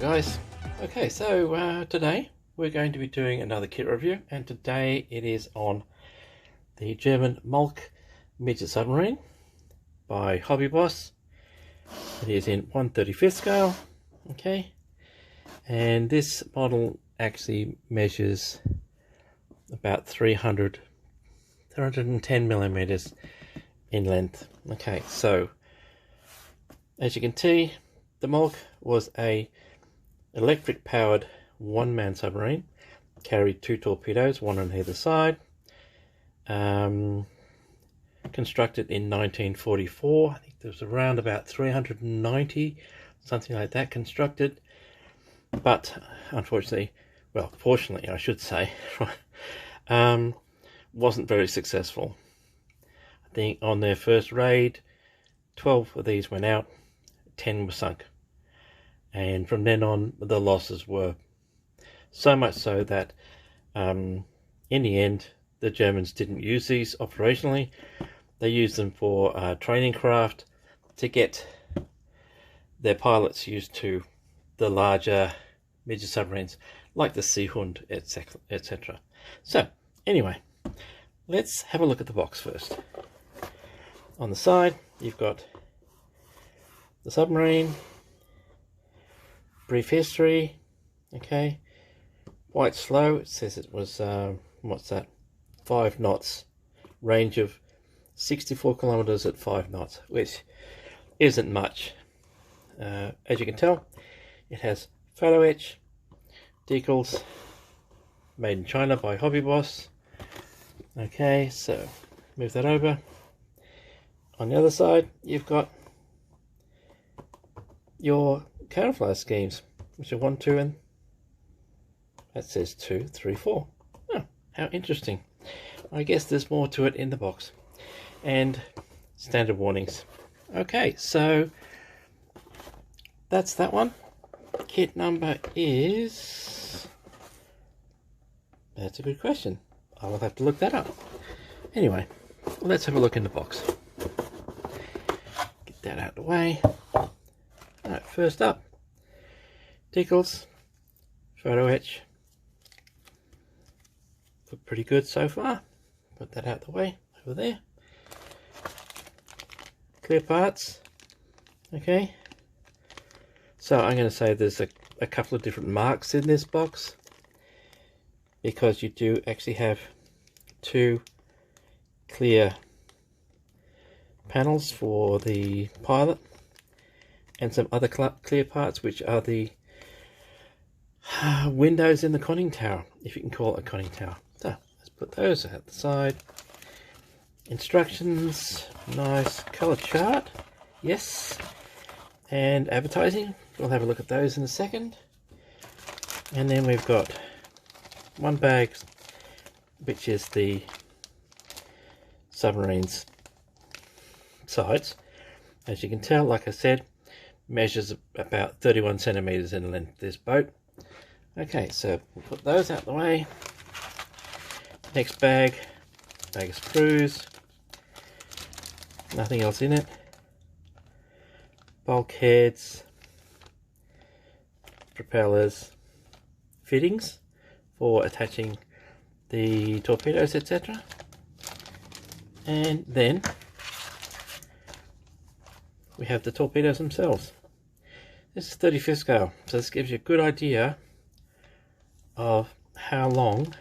guys. Okay, so today we're going to be doing another kit review, and today it is on the German Molch Midget Submarine by Hobby Boss. It is in 1/35 scale, okay, and this model actually measures about 310 millimeters in length. Okay, so as you can see, the Molch was a electric powered one-man submarine, carried 2 torpedoes, one on either side, constructed in 1944. I think there was around about 390, something like that, constructed, but unfortunately, well, fortunately I should say, wasn't very successful. I think on their first raid 12 of these went out, 10 were sunk, and from then on the losses were so much so that in the end the Germans didn't use these operationally. They used them for training craft to get their pilots used to the larger midget submarines like the Seehund, etc. So anyway, let's have a look at the box first. On the side you've got the submarine, brief history, okay, quite slow. It says it was what's that, 5 knots, range of 64 kilometers at 5 knots, which isn't much. As you can tell, it has photo etch, decals, made in China by Hobby Boss. Okay, so move that over. On the other side you've got your camouflage schemes, which are 1, 2, and that says 2, 3, 4. Oh, how interesting. I guess there's more to it in the box. And standard warnings. Okay, so that's that one. Kit number is... That's a good question. I will have to look that up. Anyway, let's have a look in the box. Get that out of the way. Alright, first up, decals, photo etch. Look pretty good so far. Put that out of the way, over there. Clear parts. Okay. So I'm going to say there's a couple of different marks in this box, because you do actually have 2 clear panels for the pilot, and some other clear parts, which are the windows in the conning tower, if you can call it a conning tower. So let's put those at the side. Instructions, nice color chart, yes, and advertising. We'll have a look at those in a second. And then we've got one bag, which is the submarine's sides. As you can tell, like I said, measures about 31 centimeters in length, this boat. Okay, so we'll put those out of the way. Next bag of sprues, nothing else in it. Bulkheads, propellers, fittings for attaching the torpedoes, etc. And then we have the torpedoes themselves. This is 35th scale, so this gives you a good idea of how long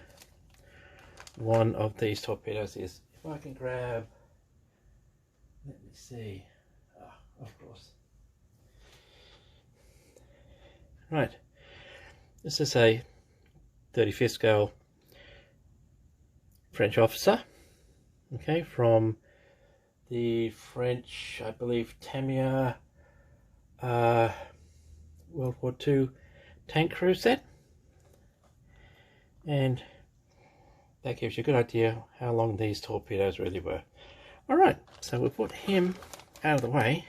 one of these torpedoes is. If I can grab, let me see, of course. Right, this is a 35th scale French officer, okay, from the French, I believe, Tamiya World War II tank crew set, and that gives you a good idea how long these torpedoes really were. Alright, so we'll put him out of the way,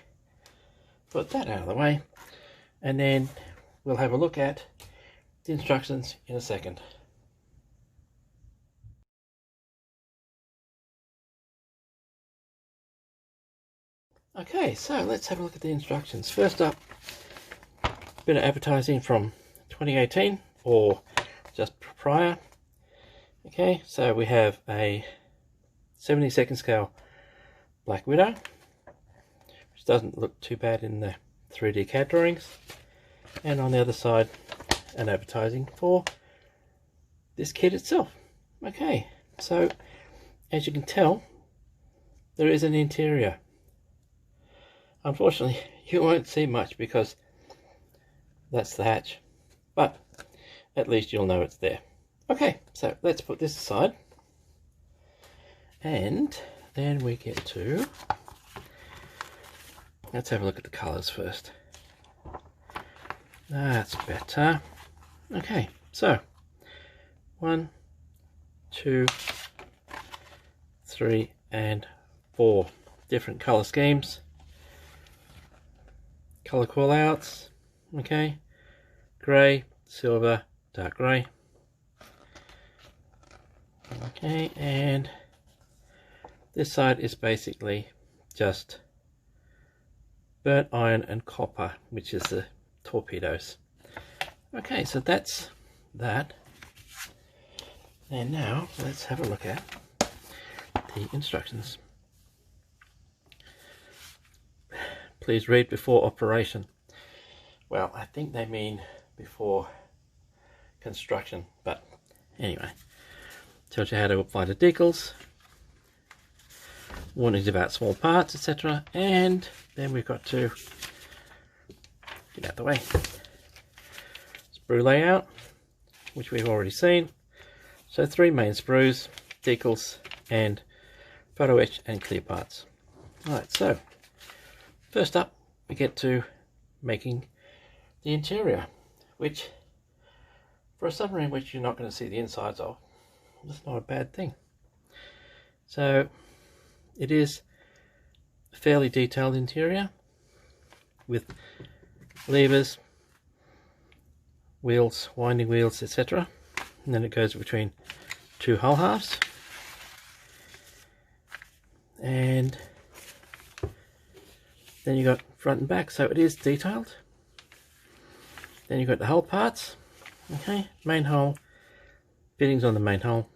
put that out of the way, and then we'll have a look at the instructions in a second. Okay, so let's have a look at the instructions. First up, bit of advertising from 2018 or just prior. Okay, so we have a 72nd scale Black Widow, which doesn't look too bad in the 3D CAD drawings, and on the other side an advertising for this kit itself. Okay, so as you can tell, there is an interior. Unfortunately, you won't see much because that's the hatch, but at least you'll know it's there. Okay, so let's put this aside, and then we get to, let's have a look at the colours first. That's better. Okay, so 1, 2, 3 and 4 different colour schemes, colour call outs. Okay, grey, silver, dark grey. Okay, and this side is basically just burnt iron and copper, which is the torpedoes. Okay, so that's that. And now let's have a look at the instructions. Please read before operation. Well, I think they mean before construction, but anyway, tells you how to apply the decals, warnings about small parts, etc. And then we've got to get out the way. Sprue layout, which we've already seen. So 3 main sprues, decals, and photo etch and clear parts. Alright, so first up we get to making the interior, which for a submarine which you're not going to see the insides of, that's not a bad thing. So it is a fairly detailed interior with levers, wheels, winding wheels, etc. And then it goes between 2 hull halves, and then you got front and back, so it is detailed. Then you've got the hull parts. Okay, main hull, fittings on the main hull,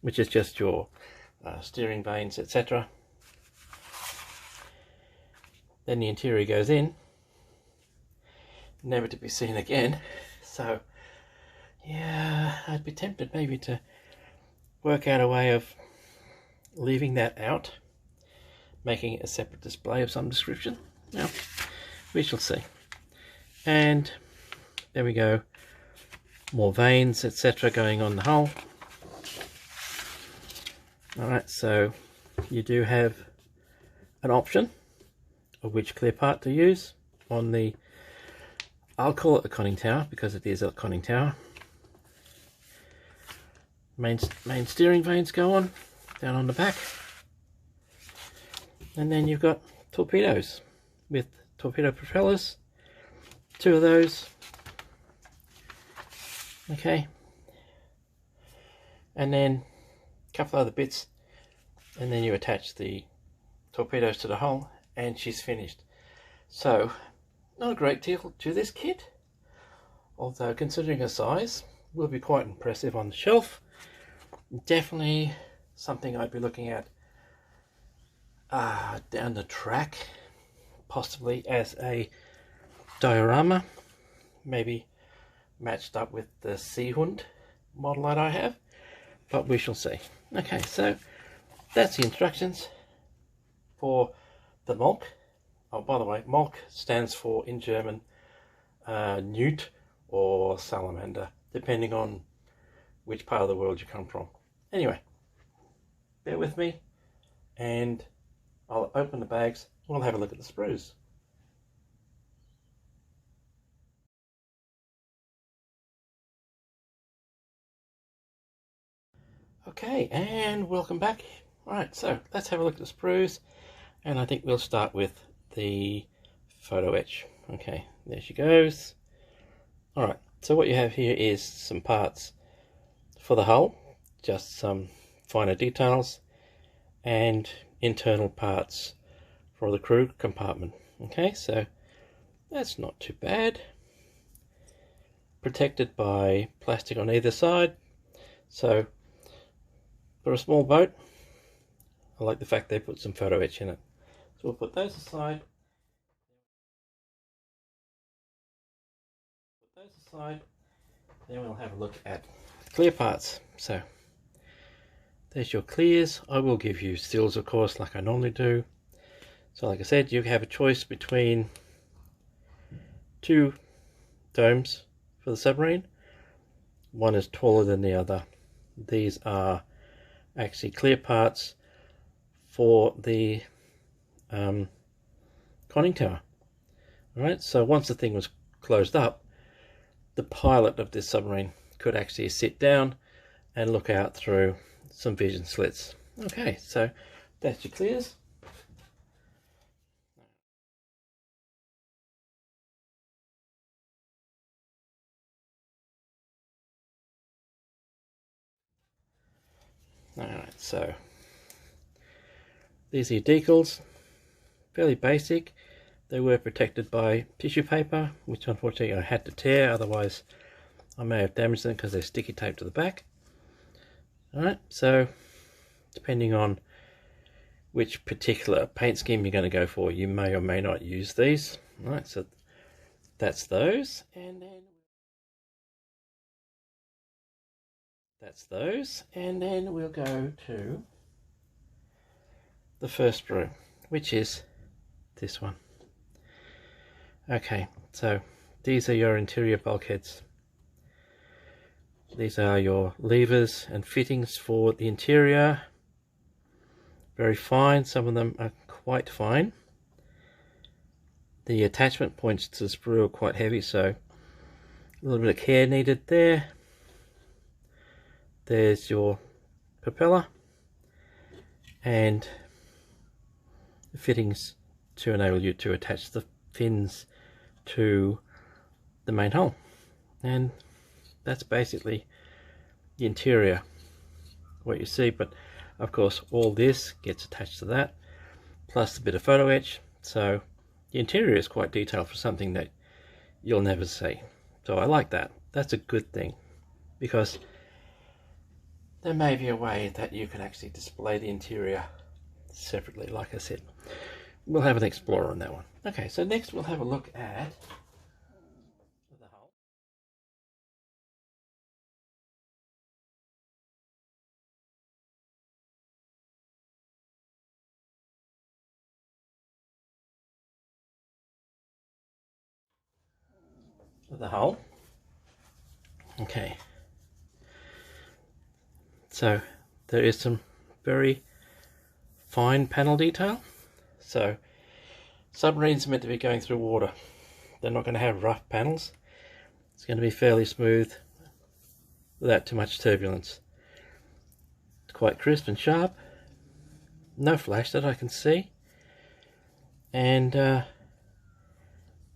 which is just your steering vanes, etc. Then the interior goes in, never to be seen again. So yeah, I'd be tempted maybe to work out a way of leaving that out, making it a separate display of some description. Now, we shall see. And there we go, more vanes, etc. going on the hull. Alright, so you do have an option of which clear part to use on the, I'll call it a conning tower because it is a conning tower. Main steering vanes go on, down on the back. And then you've got torpedoes with torpedo propellers, 2 of those. Okay, and then a couple other bits, and then you attach the torpedoes to the hull and she's finished. So not a great deal to this kit, although considering her size will be quite impressive on the shelf. Definitely something I'd be looking at down the track, possibly as a diorama, maybe matched up with the Seehund model that I have, but we shall see. Okay, so that's the instructions for the Molch. Oh, by the way, Molch stands for, in German, newt or salamander, depending on which part of the world you come from. Anyway, bear with me and I'll open the bags. We'll have a look at the sprues. Okay, and welcome back. Alright, so let's have a look at the sprues, and I think we'll start with the photo etch. Okay, there she goes. Alright, so what you have here is some parts for the hull, just some finer details, and internal parts for the crew compartment. Okay, so That's not too bad. Protected by plastic on either side. So for a small boat, I like the fact they put some photo etch in it. So we'll put those aside. Then we'll have a look at clear parts. So there's your clears. I will give you stills, of course, like I normally do. So like I said, you have a choice between two domes for the submarine. One is taller than the other. These are actually clear parts for the conning tower. Alright, so once the thing was closed up, the pilot of this submarine could actually sit down and look out through some vision slits. Okay, so that's your clears. Alright, so these are your decals, fairly basic. They were protected by tissue paper, which unfortunately I had to tear, otherwise I may have damaged them because they're sticky taped to the back. Alright, so depending on which particular paint scheme you're going to go for, you may or may not use these. Alright, so that's those, and then we'll go to the first sprue, which is this one. Okay, so these are your interior bulkheads. These are your levers and fittings for the interior. Very fine, some of them are quite fine. The attachment points to the sprue are quite heavy, so a little bit of care needed there. There's your propeller and the fittings to enable you to attach the fins to the main hull. And that's basically the interior, what you see, but of course all this gets attached to that, plus a bit of photo etch, so the interior is quite detailed for something that you'll never see. So I like that. That's a good thing, because there may be a way that you can actually display the interior separately, like I said. We'll have an explorer on that one. Okay, so next we'll have a look at the hull. Okay, so there is some very fine panel detail. So submarines are meant to be going through water. They're not going to have rough panels. It's going to be fairly smooth without too much turbulence. It's quite crisp and sharp. No flash that I can see. And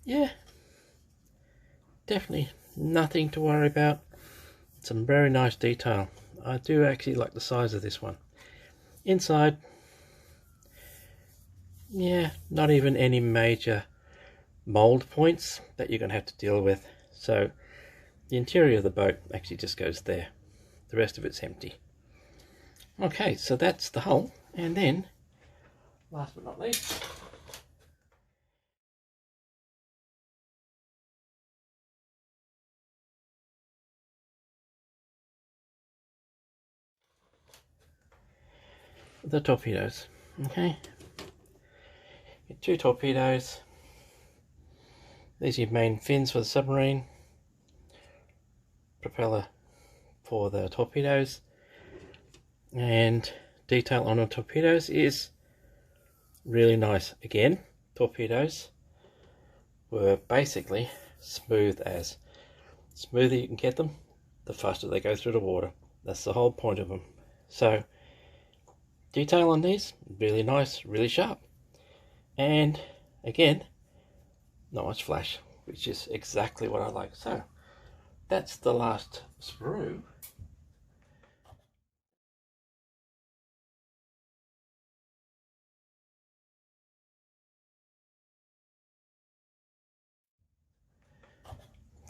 yeah, definitely nothing to worry about. Some very nice detail. I do actually like the size of this one. Inside, yeah, not even any major mold points that you're going to have to deal with. So the interior of the boat actually just goes there. The rest of it's empty. Okay, so that's the hull. And then, last but not least, the torpedoes. Okay, your two torpedoes. These are your main fins for the submarine. Propeller for the torpedoes. And detail on the torpedoes is really nice. Again, torpedoes were basically smooth as. Smoother you can get them, the faster they go through the water. That's the whole point of them. So detail on these, really nice, really sharp. And again, not much flash, which is exactly what I like. So that's the last sprue.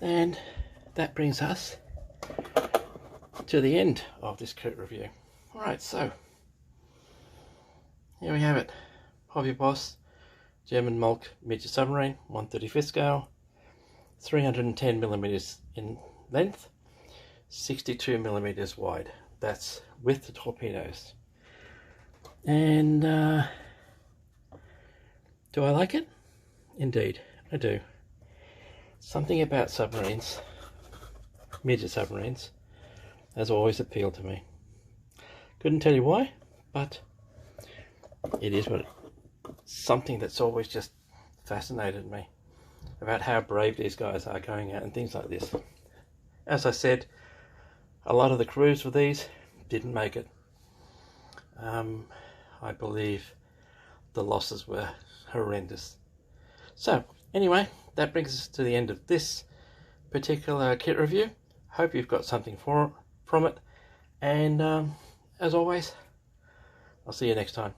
And that brings us to the end of this kit review. Alright, so here we have it. Hobby Boss German Molch Midget Submarine, 1/35 scale, 310mm in length, 62mm wide. That's with the torpedoes. And do I like it? Indeed, I do. Something about submarines, midget submarines, has always appealed to me. Couldn't tell you why, but it is what something that's always just fascinated me about how brave these guys are going out and things like this. As I said, a lot of the crews for these didn't make it. I believe the losses were horrendous. So anyway, that brings us to the end of this particular kit review. Hope you've got something from it, and as always, I'll see you next time.